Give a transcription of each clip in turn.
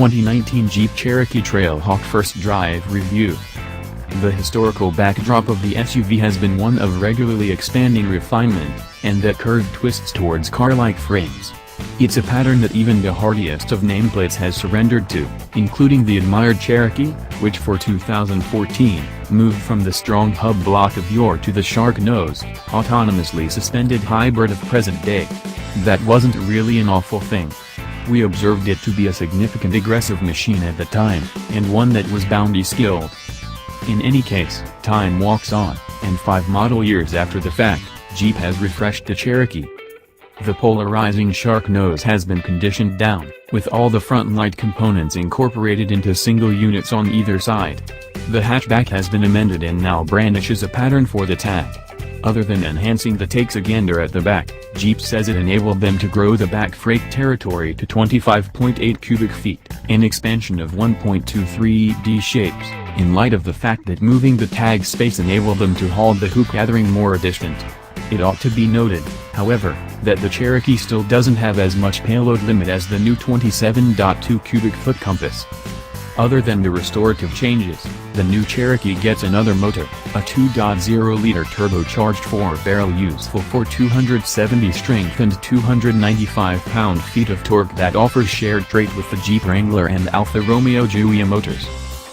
2019 Jeep Cherokee Trailhawk First Drive Review. The historical backdrop of the SUV has been one of regularly expanding refinement, and that curved twists towards car-like frames. It's a pattern that even the hardiest of nameplates has surrendered to, including the admired Cherokee, which for 2014, moved from the strong hub block of yore to the shark nose, autonomously suspended hybrid of present day. That wasn't really an awful thing. We observed it to be a significant aggressive machine at the time, and one that was bounty skilled. In any case, time walks on, and 5 model years after the fact, Jeep has refreshed the Cherokee. The polarizing shark nose has been conditioned down, with all the front light components incorporated into single units on either side. The hatchback has been amended and now brandishes a pattern for the tag. Other than enhancing the takes a gander at the back, Jeep says it enabled them to grow the back freight territory to 25.8 cubic feet, an expansion of 1.23 D shapes, in light of the fact that moving the tag space enabled them to haul the hoop gathering more distant. It ought to be noted, however, that the Cherokee still doesn't have as much payload limit as the new 27.2 cubic foot Compass. Other than the restorative changes, the new Cherokee gets another motor, a 2.0-liter turbocharged 4-barrel useful for 270 strength and 295 pound-feet of torque that offers shared trait with the Jeep Wrangler and Alfa Romeo Giulia motors.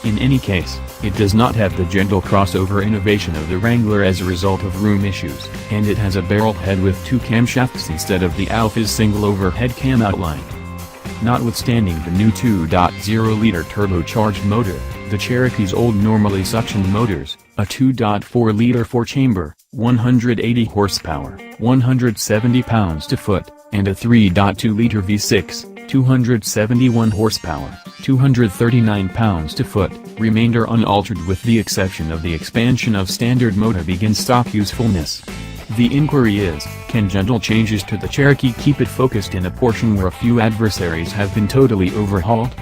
In any case, it does not have the gentle crossover innovation of the Wrangler as a result of room issues, and it has a barrel head with 2 camshafts instead of the Alfa's single overhead cam outline. Notwithstanding the new 2.0-liter turbocharged motor, the Cherokee's old normally suctioned motors, a 2.4-liter 4-chamber, 180 horsepower, 170 pounds-to-foot, and a 3.2-liter V6, 271 horsepower, 239 pounds-to-foot, remained unaltered with the exception of the expansion of standard motor begin-stop usefulness. The inquiry is, can gentle changes to the Cherokee keep it focused in a portion where a few adversaries have been totally overhauled?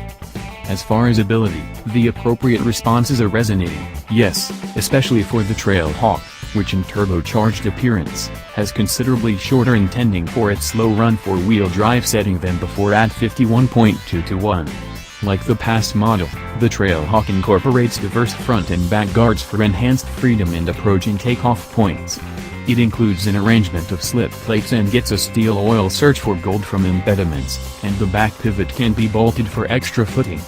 As far as ability, the appropriate responses are resonating, yes, especially for the Trailhawk, which in turbocharged appearance, has considerably shorter intending for its slow-run 4-wheel drive setting than before at 51.2:1. Like the past model, the Trailhawk incorporates diverse front and back guards for enhanced freedom and approach and takeoff points. It includes an arrangement of slip plates and gets a steel oil search for gold from impediments, and the back pivot can be bolted for extra footing.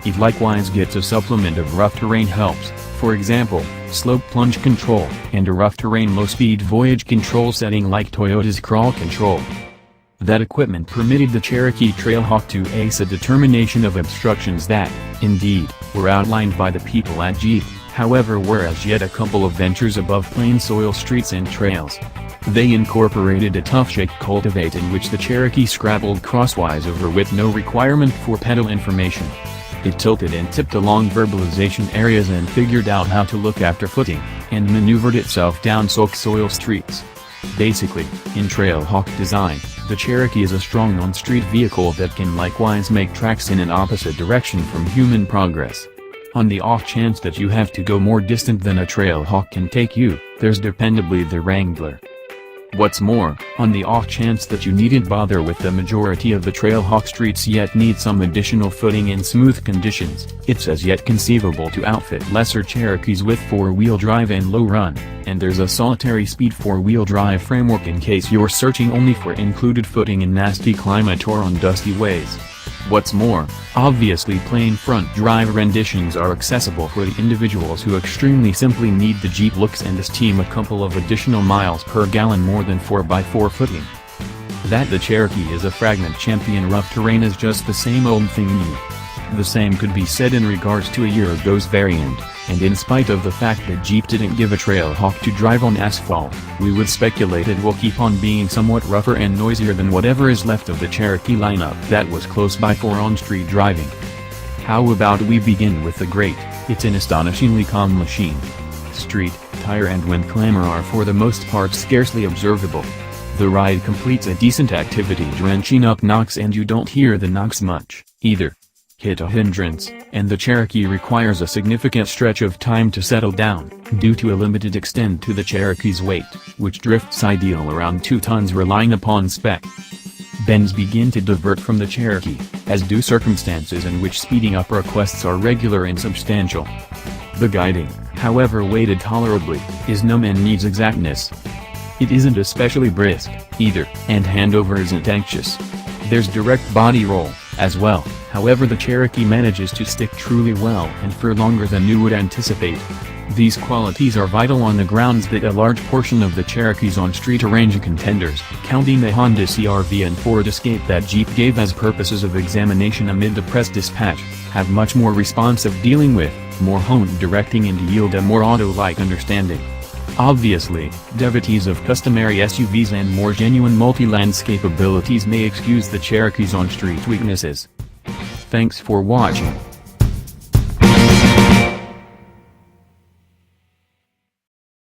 It likewise gets a supplement of rough terrain helps, for example, slope plunge control, and a rough terrain low-speed voyage control setting like Toyota's crawl control. That equipment permitted the Cherokee Trailhawk to ace a determination of obstructions that, indeed, were outlined by the people at Jeep, however were as yet a couple of ventures above plain soil streets and trails. They incorporated a tough shake cultivate in which the Cherokee scrabbled crosswise over with no requirement for pedal information. It tilted and tipped along verbalization areas and figured out how to look after footing, and maneuvered itself down soaked soil streets. Basically, in Trailhawk design, the Cherokee is a strong on-street vehicle that can likewise make tracks in an opposite direction from human progress. On the off chance that you have to go more distant than a Trailhawk can take you, there's dependably the Wrangler. What's more, on the off chance that you needn't bother with the majority of the Trailhawk streets yet need some additional footing in smooth conditions, it's as yet conceivable to outfit lesser Cherokees with 4-wheel drive and low run, and there's a solitary speed 4-wheel drive framework in case you're searching only for included footing in nasty climate or on dusty ways. What's more, obviously plain front drive renditions are accessible for the individuals who extremely simply need the Jeep looks and esteem a couple of additional miles per gallon more than 4x4 footing. That the Cherokee is a fragment champion rough terrain is just the same old thing new. The same could be said in regards to a year ago's variant, and in spite of the fact that Jeep didn't give a Trailhawk to drive on asphalt, we would speculate it will keep on being somewhat rougher and noisier than whatever is left of the Cherokee lineup that was close by for on-street driving. How about we begin with the great? It's an astonishingly calm machine. Street, tire and wind clamor are for the most part scarcely observable. The ride completes a decent activity drenching up knocks and you don't hear the knocks much, either. Hit a hindrance, and the Cherokee requires a significant stretch of time to settle down, due to a limited extent to the Cherokee's weight, which drifts ideal around 2 tons relying upon spec. Bends begin to divert from the Cherokee, as do circumstances in which speeding up requests are regular and substantial. The guiding, however weighted tolerably, is numb and needs exactness. It isn't especially brisk, either, and handover isn't anxious. There's direct body roll, as well, however the Cherokee manages to stick truly well and for longer than you would anticipate. These qualities are vital on the grounds that a large portion of the Cherokee's on-street range contenders, counting the Honda CR-V and Ford Escape that Jeep gave as purposes of examination amid the press dispatch, have much more responsive dealing with, more honed directing and yield a more auto-like understanding. Obviously, devotees of customary SUVs and more genuine multi-landscape abilities may excuse the Cherokee's on-street weaknesses. Thanks for watching.